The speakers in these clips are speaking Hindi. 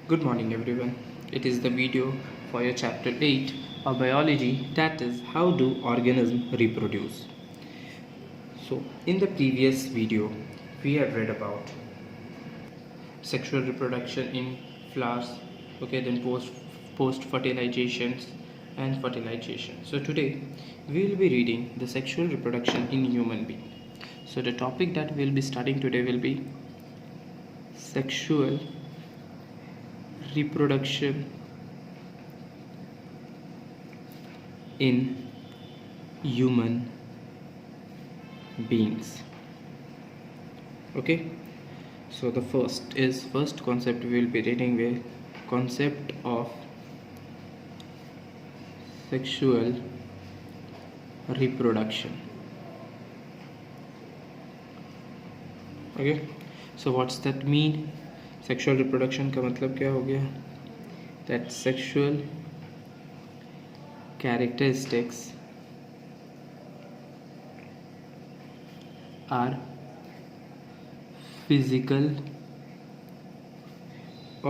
Good morning everyone. It is the video for your chapter 8 of biology, that is how do organisms reproduce. So in the previous video we have read about sexual reproduction in flowers, okay, then post fertilizations and fertilization. So today we will be reading the sexual reproduction in human being. So the topic that we will be studying today will be sexual reproduction in human beings. Okay, so the first concept we will be reading with concept of sexual reproduction. Okay, so what's that mean? Sexual reproduction का मतलब क्या हो गया? That sexual characteristics are physical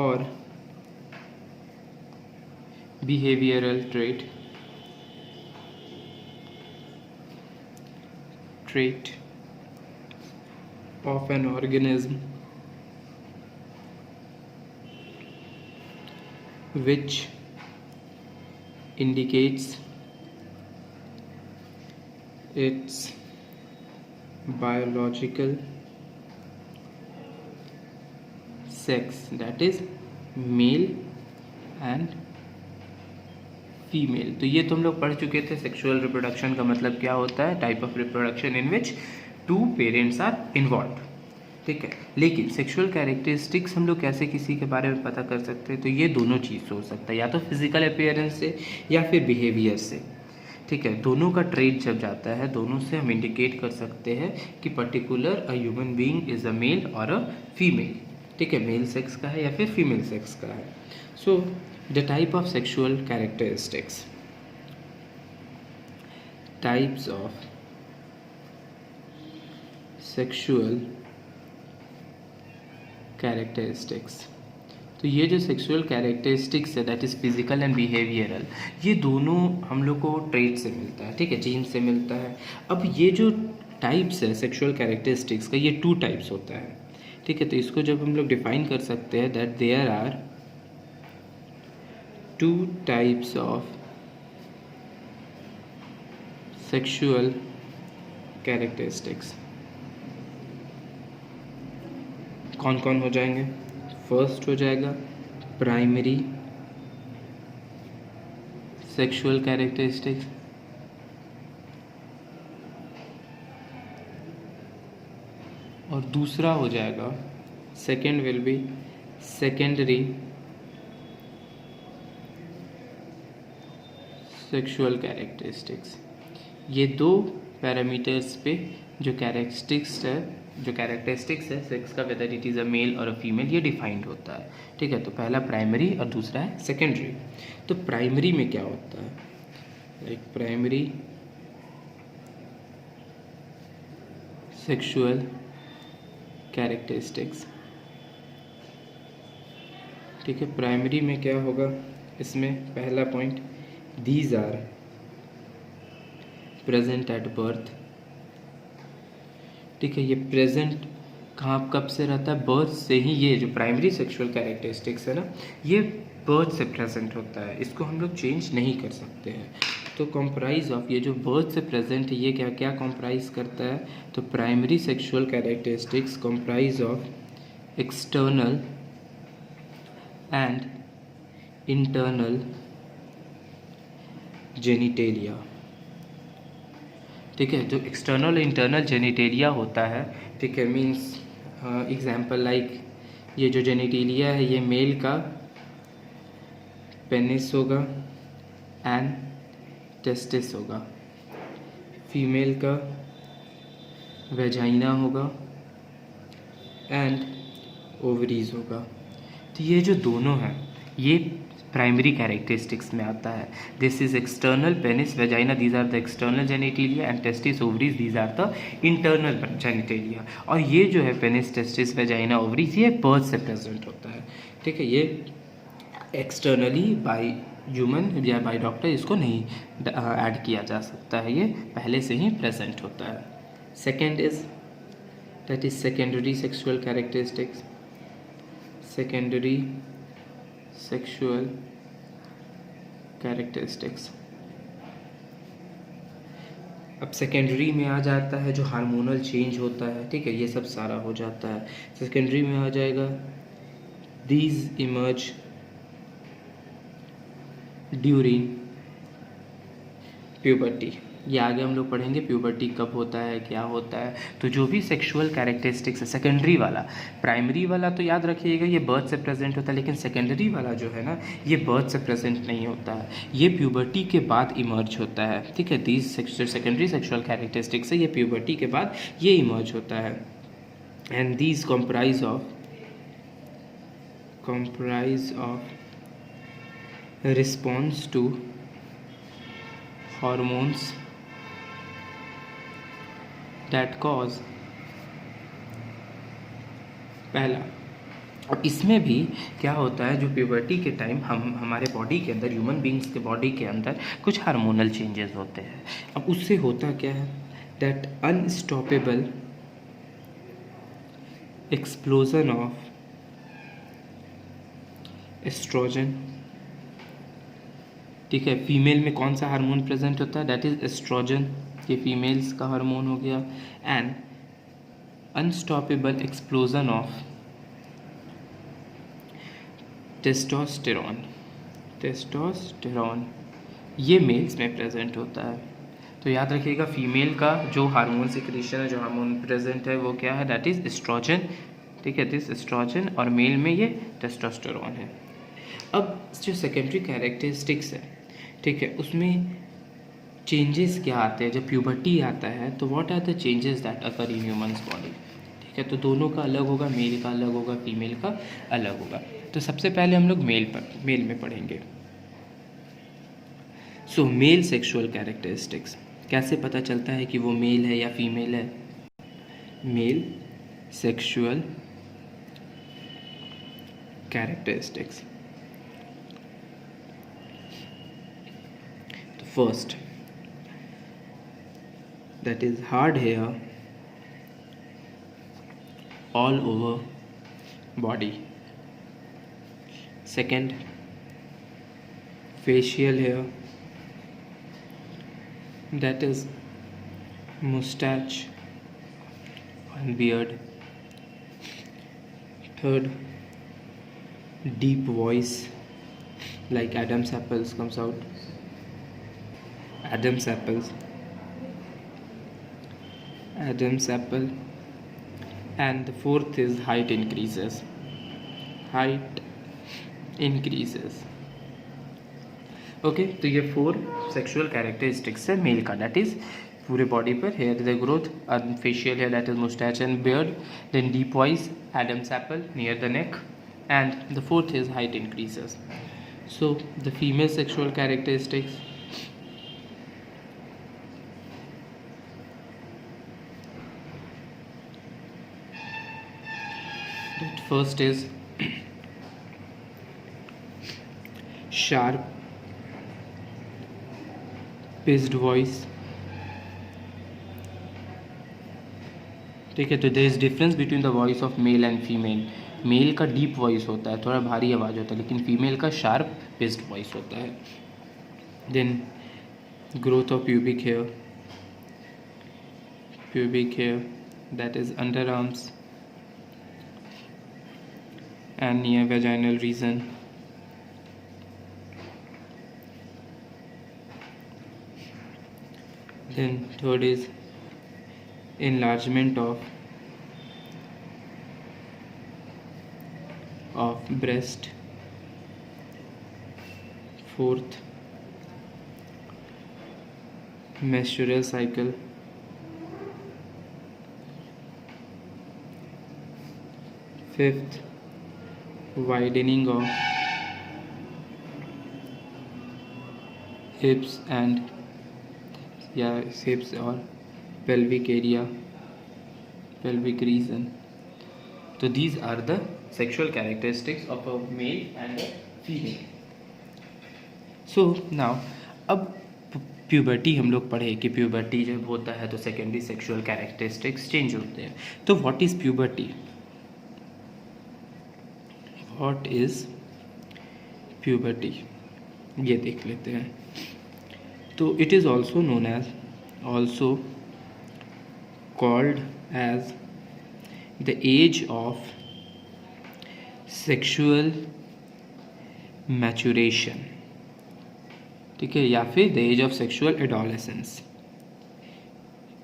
और behavioural trait of an organism which indicates its biological sex, that is male and female. तो ये तो हम लोग पढ़ चुके थे. सेक्सुअल रिप्रोडक्शन का मतलब क्या होता है? Type of reproduction in which two parents are involve. ठीक है, लेकिन सेक्सुअल कैरेक्टरिस्टिक्स हम लोग कैसे किसी के बारे में पता कर सकते हैं? तो ये दोनों चीज़ से हो सकता है, या तो फिजिकल अपीयरेंस से या फिर बिहेवियर से. ठीक है, दोनों का ट्रेट जब जाता है, दोनों से हम इंडिकेट कर सकते हैं कि particular a human being is a male और अ फीमेल. ठीक है, मेल सेक्स का है या फिर फीमेल सेक्स का है. So the type of sexual characteristics, types of sexual characteristics. तो ये जो सेक्सुअल कैरेक्टरिस्टिक्स है, that is physical and behavioural, ये दोनों हम लोग को ट्रेट से मिलता है. ठीक है, जीन से मिलता है. अब ये जो टाइप्स है सेक्सुअल कैरेक्टरिस्टिक्स का, ये 2 टाइप्स होता है. ठीक है, तो इसको जब हम लोग डिफाइन कर सकते हैं that there are 2 types of sexual characteristics. कौन कौन हो जाएंगे? फर्स्ट हो जाएगा प्राइमरी सेक्सुअल कैरेक्टरिस्टिक्स, और दूसरा हो जाएगा second will be secondary sexual characteristics. ये 2 पैरामीटर्स पे जो कैरेक्टरिस्टिक्स है सेक्स का, whether it is a male और अ फीमेल, ये डिफाइंड होता है. ठीक है, तो पहला प्राइमरी और दूसरा है सेकेंडरी. तो प्राइमरी में क्या होता है? Like primary sexual characteristics. ठीक है, प्राइमरी में क्या होगा? इसमें पहला point, these are present at birth. ठीक है, ये प्रेजेंट कहाँ कब से रहता है? बर्थ से ही. ये जो प्राइमरी सेक्सुअल कैरेक्टरिस्टिक्स है ना, ये बर्थ से प्रेजेंट होता है, इसको हम लोग चेंज नहीं कर सकते हैं. तो कॉम्प्राइज ऑफ ये जो बर्थ से प्रेजेंट है, ये क्या क्या कॉम्प्राइज करता है? तो primary sexual characteristics comprise of external and internal genitalia. ठीक है, जो एक्सटर्नल इंटरनल जेनिटेलिया होता है, ठीक है, मीन्स एग्जाम्पल लाइक ये जो जेनिटेलिया है, ये मेल का पेनिस होगा एंड टेस्टिस होगा, फीमेल का वेजाइना होगा एंड ओवरीज होगा. तो ये जो दोनों हैं, ये प्राइमरी कैरेक्टरिस्टिक्स में आता है. This is external penis vagina, these are the external genitalia, and testis ovaries, these are the internal genitalia. और ये जो है पेनिस टेस्टिस वेजाइना ओवरीज, ये बर्थ से प्रेजेंट होता है. ठीक है, ये एक्सटर्नली बाय ह्यूमन या बाय डॉक्टर इसको नहीं ऐड किया जा सकता है, ये पहले से ही प्रेजेंट होता है. Second is that is secondary sexual characteristics. Secondary sexual characteristics. अब सेकेंडरी में आ जाता है जो हार्मोनल चेंज होता है, ठीक है, ये सब सारा हो जाता है. सेकेंडरी में आ जाएगा दीज इमर्ज ड्यूरिंग प्यूबर्टी. ये आगे हम लोग पढ़ेंगे प्यूबर्टी कब होता है, क्या होता है. तो जो भी सेक्सुअल कैरेक्टरिस्टिक्स है सेकेंडरी वाला, प्राइमरी वाला तो याद रखिएगा ये बर्थ से प्रेजेंट होता है, लेकिन सेकेंडरी वाला जो है ना ये बर्थ से प्रेजेंट नहीं होता है, ये प्यूबर्टी के बाद इमर्ज होता है, ठीक है. दीज सेकेंडरी सेक्सुअल कैरेक्टरिस्टिक्स है, ये प्यूबर्टी के बाद ये इमर्ज होता है. And these comprise of response to hormones that cause. पहला, और इसमें भी क्या होता है जो प्यूबर्टी के टाइम हमारे बॉडी के अंदर, ह्यूमन बींग्स के बॉडी के अंदर कुछ हार्मोनल चेंजेस होते हैं. अब उससे होता क्या है, that unstoppable explosion of oestrogen, ठीक है. फीमेल में कौन सा हार्मोन प्रेजेंट होता है, दैट इज एस्ट्रोजन, ये फीमेल्स का हार्मोन हो गया. And unstoppable explosion of testosterone, ये मेल्स में प्रेजेंट होता है. तो याद रखिएगा फीमेल का जो हार्मोन सिक्रीशन है, जो हार्मोन प्रेजेंट है वो क्या है, दैट इज एस्ट्रोजन, ठीक है, दिस एस्ट्रोजन. और मेल में ये टेस्टोस्टेरॉन है. अब जो सेकेंडरी कैरेक्टरिस्टिक्स है, ठीक है, उसमें चेंजेस क्या आते हैं जब प्यूबर्टी आता है, तो what are the changes that occur in humans body, ठीक है. तो दोनों का अलग होगा, मेल का अलग होगा, फीमेल का अलग होगा. तो सबसे पहले हम लोग मेल में पढ़ेंगे. सो मेल सेक्सुअल कैरेक्टरिस्टिक्स, कैसे पता चलता है कि वो मेल है या फीमेल है. Male sexual characteristics. First, that is hard hair all over body. Second, facial hair, that is mustache and beard. Third, deep voice like Adam's apples comes out. Adam's apple. And the fourth is height increases. Okay, तो ये 4 सेक्सुअल कैरेक्टरिस्टिक्स है मेल का, दैट इज पूरे बॉडी पर hair the growth, facial hair that is moustache and beard, then deep voice, Adam's apple near the neck, and the fourth is height increases. So the female sexual characteristics, first is sharp pitched voice, ठीक है. तो there is difference between the voice of male and female. Male का डीप वॉइस होता है, थोड़ा भारी आवाज़ होता है, लेकिन फीमेल का शार्प पिच्ड वॉइस होता है. Then growth of pubic hair that is underarms and near vaginal region. Then third is enlargement of breast. Fourth, menstrual cycle. Fifth, widening of hips or pelvic region. So these are the sexual characteristics of a male and a female. So now अब प्यूबर्टी हम लोग पढ़े कि प्यूबर्टी जब होता है तो सेकेंडरी सेक्सुअल कैरेक्टरिस्टिक्स चेंज होते हैं. तो what is puberty? What is puberty ये देख लेते हैं. तो it is also known as, also called as the age of sexual maturation. ठीक है, या फिर the age of sexual adolescence.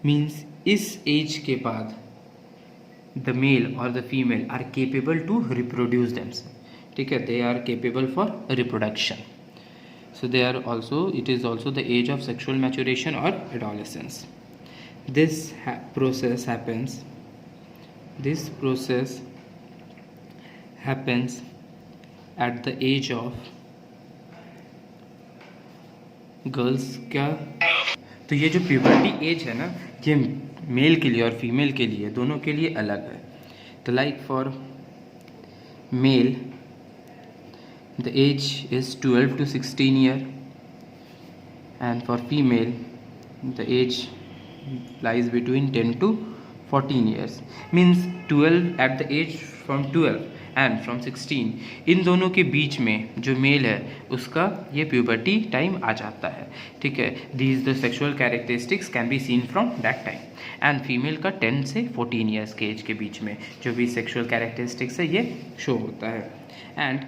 Means इस एज के बाद द मेल और the female are capable to reproduce themselves. ठीक है, they are capable for reproduction. So they are also, it is also the age of sexual maturation or adolescence. This process happens at the age of girls. क्या? तो ये जो प्यूबर्टी एज है ना, ये मेल के लिए और फीमेल के लिए दोनों के लिए अलग है. तो like for male the age is 12 to 16 year, and for female the age lies between 10 to 14 years. Means 12 at the age from 12 and from 16, इन दोनों के बीच में जो मेल है उसका ये प्यूबर्टी टाइम आ जाता है. ठीक है, these the sexual characteristics can be seen from that time. And female का 10 से 14 ईयर्स के एज के बीच में जो भी सेक्सुअल कैरेक्टरिस्टिक्स है ये शो होता है. एंड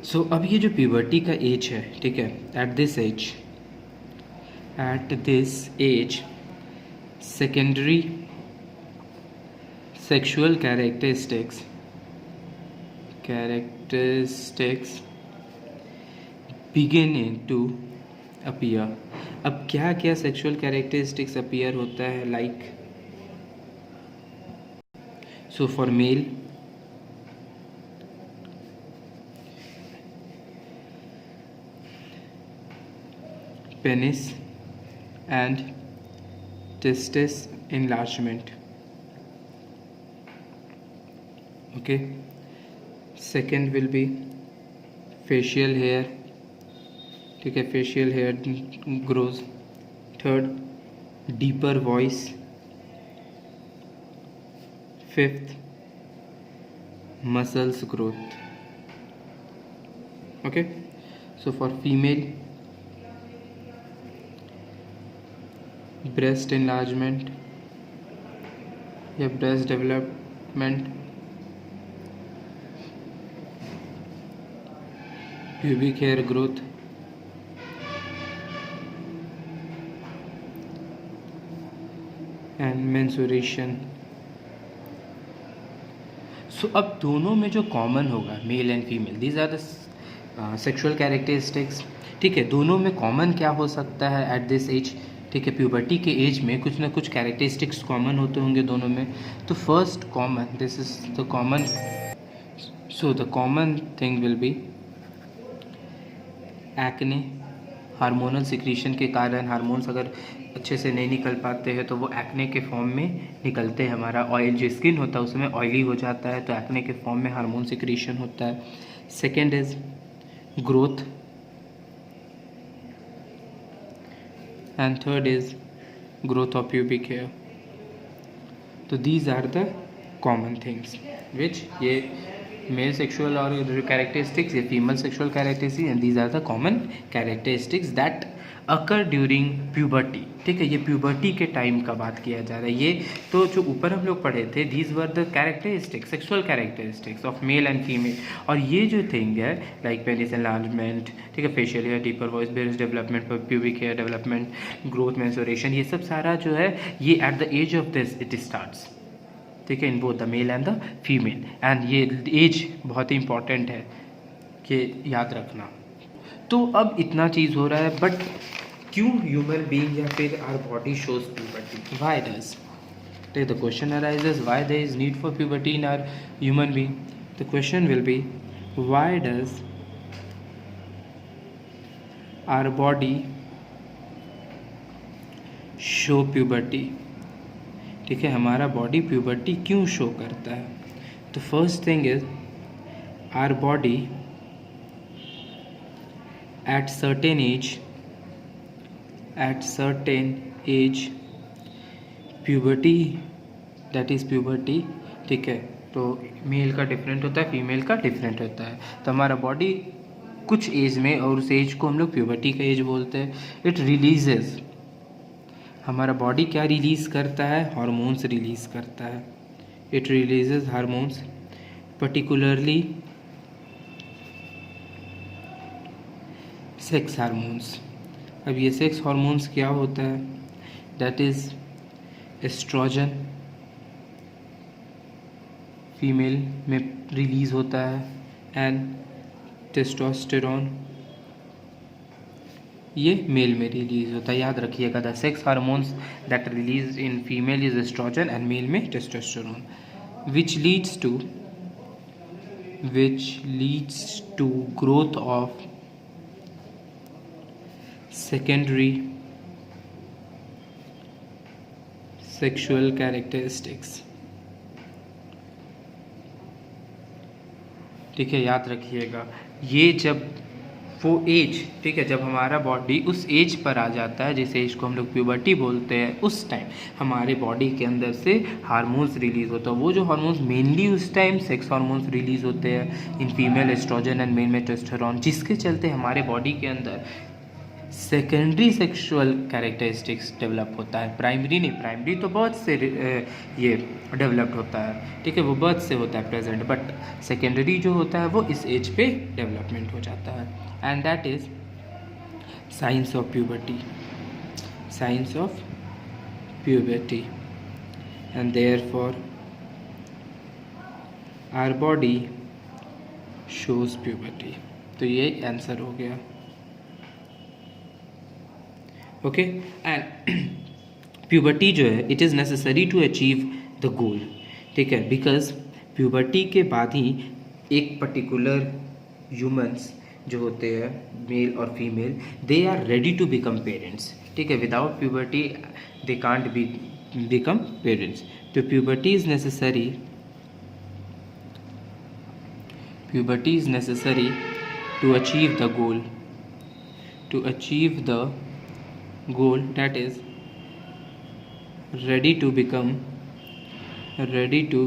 सो अब ये जो प्यूबर्टी का एज है, ठीक है, at this age secondary sexual characteristics begin to appear. अब क्या क्या सेक्सुअल कैरेक्टरिस्टिक्स अपीयर होता है? Like so for male penis and testis enlargement. Okay, second will be facial hair. ठीक है, facial hair grows. Third, deeper voice. Fifth, muscles growth. Okay, so for female, breast enlargement या breast development, pubic hair growth, and menstruation. सो अब दोनों में जो कॉमन होगा male and female, these are the sexual characteristics. ठीक है, दोनों में कॉमन क्या हो सकता है एट दिस एज? ठीक है, प्यूबर्टी के एज में कुछ ना कुछ कैरेक्टरिस्टिक्स कॉमन होते होंगे दोनों में. तो first common, this is the common, so the common thing will be acne. Hormonal secretion के कारण हार्मोन्स अगर अच्छे से नहीं निकल पाते हैं तो वो एक्ने के फॉर्म में निकलते हैं. हमारा ऑयल जो स्किन होता है उसमें ऑयली हो जाता है, तो एक्ने के फॉर्म में हार्मोन सिक्रीशन होता है. Second is growth, and third is growth of pubic hair. So these are the common things which ये male sexual or characteristics, ये female sexual characteristics, and these are the common characteristics that occur during puberty. ठीक है, ये प्यूबर्टी के टाइम का बात किया जा रहा है. ये तो जो ऊपर हम लोग पढ़े थे, these were the characteristics, sexual characteristics of male and female. और ये जो थिंग है लाइक पेनिस एनलार्जमेंट, ठीक है, facial hair, deeper voice, breast development, pubic hair development, growth, menstruation, ये सब सारा जो है ये at the age of this it starts. ठीक है, in both the male and the female. And ये एज बहुत ही इंपॉर्टेंट है कि याद रखना. तो अब इतना चीज़ हो रहा है, बट क्यों ह्यूमन बीइंग या फिर our body shows puberty? Why does? The question arises, why there is need for puberty in our human being? The question will be, why does our body show puberty? ठीक है, हमारा बॉडी प्यूबर्टी क्यों शो करता है? The first thing is our body at certain age puberty, that is puberty, ठीक है, तो मेल का डिफरेंट होता है, फीमेल का डिफरेंट होता है। तो हमारा बॉडी कुछ एज में, और उस एज को हम लोग प्यूबर्टी का एज बोलते हैं, इट रिलीजेस, हमारा बॉडी क्या रिलीज़ करता है, हार्मोन्स रिलीज़ करता है, it releases hormones, particularly sex hormones. अब ये सेक्स हार्मोन्स क्या होता है, दैट इज़ एस्ट्रोजन, फीमेल में रिलीज़ होता है, एंड टेस्टोस्टेरोन ये मेल में रिलीज होता है। याद रखिएगा, the sex hormones that release in female is estrogen and male में testosterone, which leads to growth of secondary sexual characteristics. ठीक है, याद रखिएगा, ये जब वो एज, ठीक है, जब हमारा बॉडी उस एज पर आ जाता है, जिस एज को हम लोग प्यूबर्टी बोलते हैं, उस टाइम हमारे बॉडी के अंदर से हार्मोन्स रिलीज होता है। वो जो हार्मोन्स मेनली उस टाइम सेक्स हार्मोन्स रिलीज होते हैं in female estrogen and male में टेस्टोस्टेरोन, जिसके चलते हमारे बॉडी के अंदर सेकेंडरी सेक्सुअल कैरेक्टरिस्टिक्स डेवलप होता है। प्राइमरी नहीं, प्राइमरी तो बर्थ से ये डेवलप्ड होता है, ठीक है, वो बर्थ से होता है प्रेजेंट, बट सेकेंडरी जो होता है वो इस एज पे डेवलपमेंट हो जाता है, and that is science of puberty, science of puberty, and therefore our body shows puberty. तो ये आंसर हो गया, ओके। एंड प्यूबर्टी जो है, it is necessary to achieve the goal, ठीक है, बिकॉज प्यूबर्टी के बाद ही एक पर्टिकुलर ह्यूमंस जो होते हैं, मेल और female, they are ready to become parents, ठीक है। Without puberty they can't become parents. तो puberty is necessary to achieve the goal, that is ready to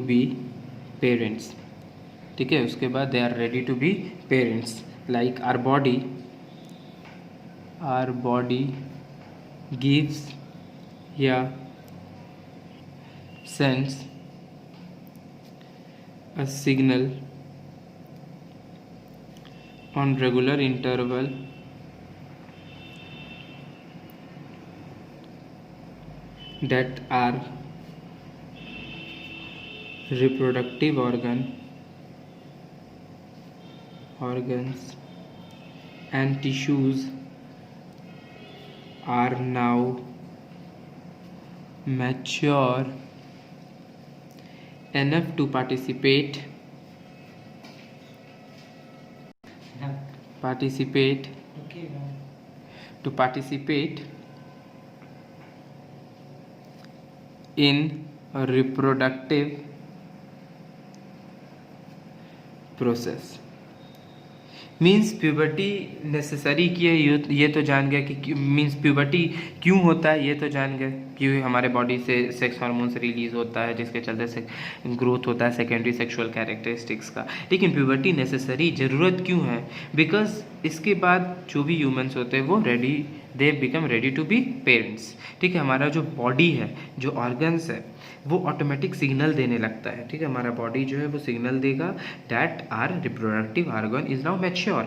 be parents, ठीक है। उसके बाद they are ready to be parents, like our body gives या sends a signal on regular interval that our reproductive organs and tissues are now mature enough to participate in a reproductive process। Means puberty necessary की है, ये तो जान गया कि मीन्स प्यूबर्टी क्यों होता है, ये तो जान गए, क्यों हमारे बॉडी से सेक्स हार्मोन्स रिलीज होता है, जिसके चलते से ग्रोथ होता है सेकेंडरी सेक्सुअल कैरेक्टरिस्टिक्स का। लेकिन प्यूबर्टी नेसेसरी ज़रूरत क्यों है, बिकॉज इसके बाद जो भी ह्यूमंस होते हैं वो they become ready to be parents, ठीक है। हमारा जो बॉडी है, जो ऑर्गन्स है, वो ऑटोमेटिक सिग्नल देने लगता है, ठीक है। हमारा बॉडी जो है वो सिग्नल देगा that are reproductive organ is now mature,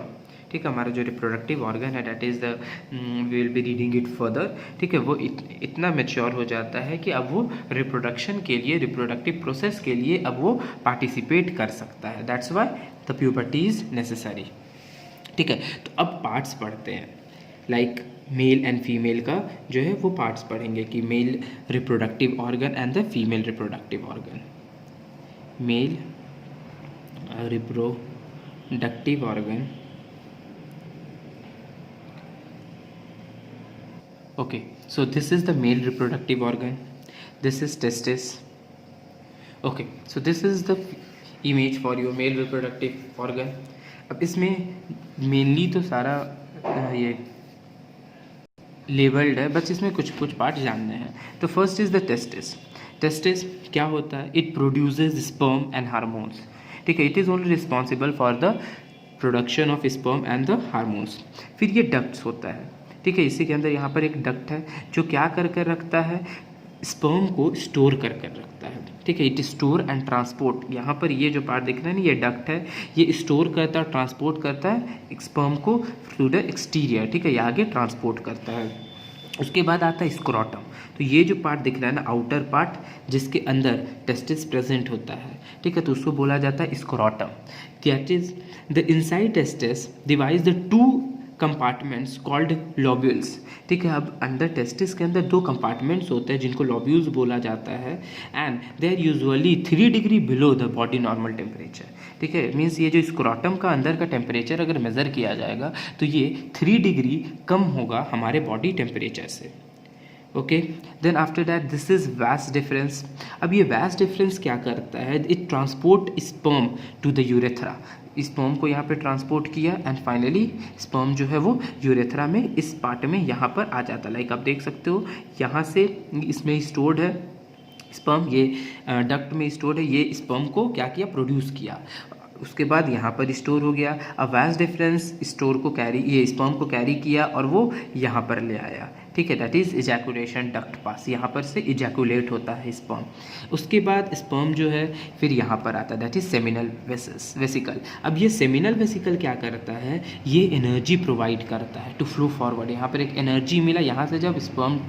ठीक है। हमारा जो रिप्रोडक्टिव ऑर्गन है, that is the we will be reading it further, ठीक है, वो इतना मैच्योर हो जाता है कि अब वो रिप्रोडक्शन के लिए, रिप्रोडक्टिव प्रोसेस के लिए अब वो पार्टिसिपेट कर सकता है। That's why the puberty is necessary, ठीक है। तो अब पार्ट्स पढ़ते हैं, लाइक मेल एंड फीमेल का जो है वो पार्ट्स पढ़ेंगे कि mail reproductive organ and the female reproductive organ. Mail reproductive organ, okay, so this is the male reproductive organ, this is testis, okay, so this is the image for your mail reproductive organ. अब इसमें मेनली तो सारा ये लेबल्ड है, बस इसमें कुछ कुछ पार्ट जानने हैं। तो first is the testis. Testis क्या होता है? It produces sperm and hormones, ठीक है। It is only responsible for the production of sperm and the hormones. फिर ये डक्ट्स होता है, ठीक है। इसी के अंदर यहाँ पर एक डक्ट है जो क्या कर कर रखता है? स्पर्म को स्टोर कर कर रखता है, ठीक है। इट स्टोर एंड ट्रांसपोर्ट, यहाँ पर ये जो पार्ट दिख रहा है ना, ये डक्ट है, ये स्टोर करता है, ट्रांसपोर्ट करता है स्पर्म को थ्रू द एक्सटीरियर, ठीक है, ये आगे ट्रांसपोर्ट करता है। उसके बाद आता है स्क्रोटम। तो ये जो पार्ट दिख रहा है ना, आउटर पार्ट जिसके अंदर टेस्टिस प्रेजेंट होता है, ठीक है, तो उसको बोला जाता है scrotum. That is the inside testis divides the two compartments called lobules, ठीक है। अब अंदर टेस्टिस के अंदर 2 कंपार्टमेंट्स होते हैं जिनको लॉब्यूल्स बोला जाता है, and they are usually 3 degree below the body normal temperature, ठीक है। मीन्स ये जो स्क्रोटम का अंदर का टेम्परेचर अगर मेज़र किया जाएगा तो ये 3 डिग्री कम होगा हमारे बॉडी टेम्परेचर से, okay. Then after that this is vas deferens. अब ये वास्ट डिफरेंस क्या करता है? It transport sperm to the urethra, sperm को यहाँ पे ट्रांसपोर्ट किया एंड फाइनली स्पर्म जो है वो यूरेथ्रा में इस पार्ट में यहाँ पर आ जाता है। लाइक आप देख सकते हो यहाँ से इसमें स्टोर्ड है स्पर्म, ये डक्ट में स्टोर्ड है, ये स्पर्म को क्या किया? प्रोड्यूस किया, उसके बाद यहाँ पर स्टोर हो गया। अब वास्ट डिफरेंस स्टोर को कैरी, ये स्पर्म को कैरी किया और वो यहाँ पर ले आया, ठीक है। दैट इज इजैकुलेशन डक्ट पास, यहाँ पर से इजैकुलेट होता है स्पर्म। उसके बाद स्पर्म जो है फिर यहाँ पर आता है, दैट इज सेमिनल वेसिकल। अब ये सेमिनल वेसिकल क्या करता है? ये एनर्जी प्रोवाइड करता है टू फ्लो फॉरवर्ड। यहाँ पर एक एनर्जी मिला, यहाँ से जब स्पर्म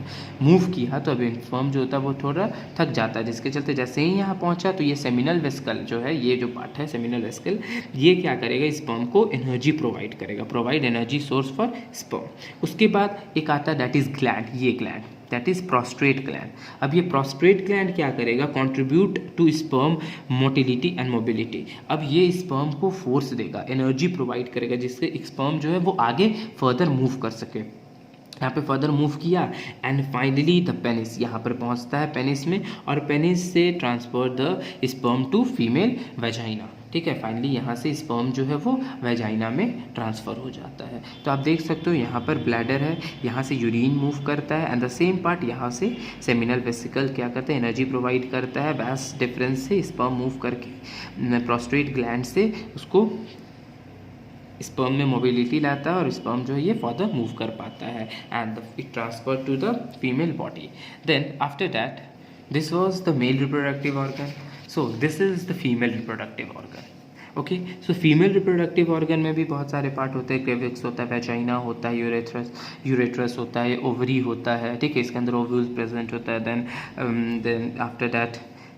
मूव किया तो अभी स्पर्म जो होता है वो थोड़ा थक जाता है, जिसके चलते जैसे ही यहाँ पहुँचा तो ये सेमिनल वेसिकल जो है, ये जो पार्ट है सेमिनल वेसिकल, ये क्या करेगा? स्पर्म को एनर्जी प्रोवाइड करेगा, provide energy source for sperm. उसके बाद एक आता है दैट इज ग्लैंड, ये gland that is prostate gland. अब ये प्रोस्ट्रेट ग्लैंड क्या करेगा? Contribute to sperm motility and mobility. अब ये स्पर्म को फोर्स देगा, एनर्जी प्रोवाइड करेगा, जिससे स्पर्म जो है वो आगे फर्दर मूव कर सके। यहाँ पे फर्दर मूव किया एंड फाइनली द पेनिस, यहाँ पर पहुँचता है पेनिस में, और पेनिस से transfer the sperm to female vagina, ठीक है। फाइनली यहाँ से स्पर्म जो है वो वेजाइना में ट्रांसफ़र हो जाता है। तो आप देख सकते हो यहाँ पर ब्लैडर है, यहाँ से यूरिन मूव करता है एंड द सेम पार्ट यहाँ से सेमिनल वेसिकल क्या करता है? एनर्जी प्रोवाइड करता है। वास्ट डिफरेंस से स्पर्म मूव करके प्रोस्ट्रेट ग्लैंड से उसको स्पर्म में मोबिलिटी लाता है और स्पर्म जो है ये फर्दर मूव कर पाता है and it transfer to the female body. Then after that this was the male reproductive organ, so this is the female reproductive organ, okay. So female reproductive organ में भी बहुत सारे पार्ट होते हैं, क्लेविक्स होता है, वेजाइना होता है, यूरेट्रस होता है, ओवरी होता है, ठीक है, इसके अंदर ओव्यूल्स प्रेजेंट होता है। देन आफ्टर दैट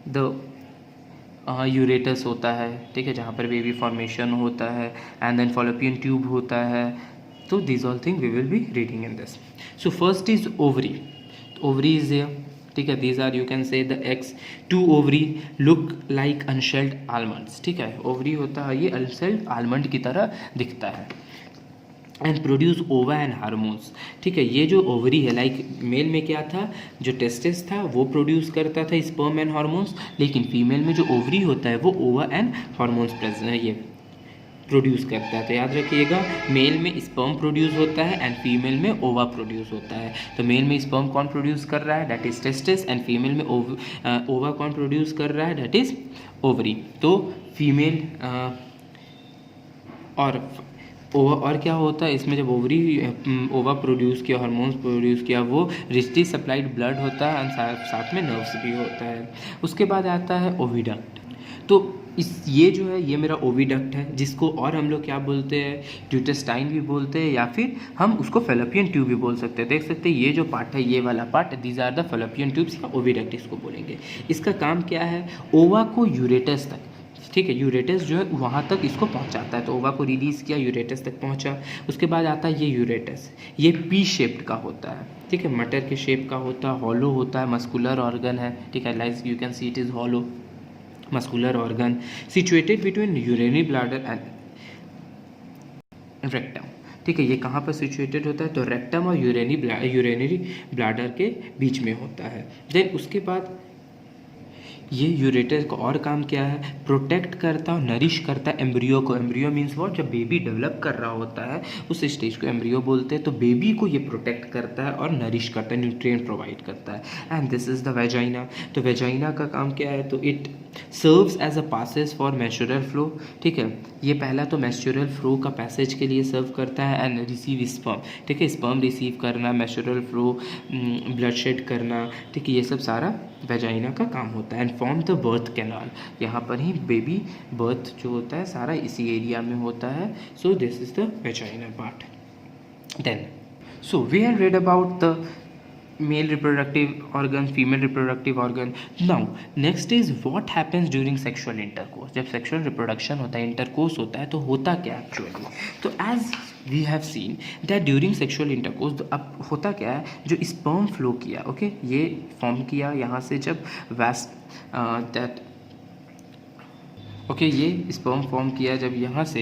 द यूरेटस होता है, ठीक है, जहाँ पर बेबी फॉर्मेशन होता है, एंड देन फॉलोपियन ट्यूब होता है। तो these all thing we will be reading in this. So first is ovary, ovary is there, ठीक है, these are you can say the eggs to ovary look like unshelled almonds, ठीक है, ओवरी होता है ये अनशेल्ड आलमंड की तरह दिखता है एंड प्रोड्यूस ओवा एंड हार्मोन्स, ठीक है। ये जो ओवरी है, लाइक मेल में क्या था? जो टेस्टिस था वो प्रोड्यूस करता था स्पर्म एंड हार्मोन्स, लेकिन फीमेल में जो ओवरी होता है वो ओवा एंड हार्मोन्स प्रेजेंट है, ये प्रोड्यूस करता है। तो याद रखिएगा, मेल में स्पर्म प्रोड्यूस होता है एंड फीमेल में ओवा प्रोड्यूस होता है। तो मेल में स्पर्म कौन प्रोड्यूस कर रहा है? That is testis, and female में ओवा कौन प्रोड्यूस कर रहा है? That is ovary. तो फीमेल और क्या होता है इसमें? जब ओवरी ओवा प्रोड्यूस किया, हार्मोन्स प्रोड्यूस किया, वो रिचली सप्लाइड ब्लड होता है एंड साथ में नर्व्स भी होता है। उसके बाद आता है ओविडक्ट। तो ये जो है ये मेरा ओविडक्ट है, जिसको और हम लोग क्या बोलते हैं? ड्यूटेस्टाइन भी बोलते हैं, या फिर हम उसको फेलोपियन ट्यूब भी बोल सकते हैं। देख सकते हैं ये जो पार्ट है, ये वाला part, these are the fallopian tubes या ओविडक्ट इसको बोलेंगे। इसका काम क्या है? ओवा को यूरेटस तक, ठीक है, यूरेटस जो है वहाँ तक इसको पहुँचाता है। तो ओवा को रिलीज़ किया, यूरेटस तक पहुँचा। उसके बाद आता है ये यूरेटस, ये पी शेप्ड का होता है, ठीक है, मटर के शेप का होता है, हॉलो होता है, मस्कुलर ऑर्गन है, ठीक है, like you can see it is hollow muscular organ situated between urinary bladder and rectum, ठीक है। ये कहाँ पर सिचुएटेड होता है? तो रेक्टम और यूरिनरी ब्लैडर के बीच में होता है। देन उसके बाद ये यूरेटर का और काम क्या है, प्रोटेक्ट करता है और नरिश करता है एम्ब्रियो को। एम्ब्रियो मीन्स व्हाट, जब बेबी डेवलप कर रहा होता है उस स्टेज को एम्ब्रियो बोलते हैं। तो बेबी को ये प्रोटेक्ट करता है और नरिश करता है, न्यूट्रिएंट प्रोवाइड करता है। And this is the vagina. तो वेजाइना का काम क्या है, तो it serves as a passage for menstrual flow. ठीक है, ये पहला तो मेंस्ट्रुअल फ्लो का पैसेज के लिए सर्व करता है एंड रिसीव स्पर्म। ठीक है, स्पर्म रिसीव करना, मेंस्ट्रुअल फ्लो, ब्लड शेड करना, ठीक है, ये सब सारा वेजाइना का काम होता है। And form the birth canal, यहाँ पर ही बेबी बर्थ जो होता है सारा इसी एरिया में होता है। So this is the vaginal part. Then so we have read about the male reproductive organ, female reproductive organ. Now next is what happens during sexual intercourse. जब sexual reproduction होता है, intercourse होता है, तो होता क्या actually? तो as we have seen that during sexual intercourse, तो अब होता क्या है, जो sperm flow किया, ओके, ये फॉर्म किया यहाँ से जब दैट ओके, ये स्पर्म फॉर्म किया जब यहाँ से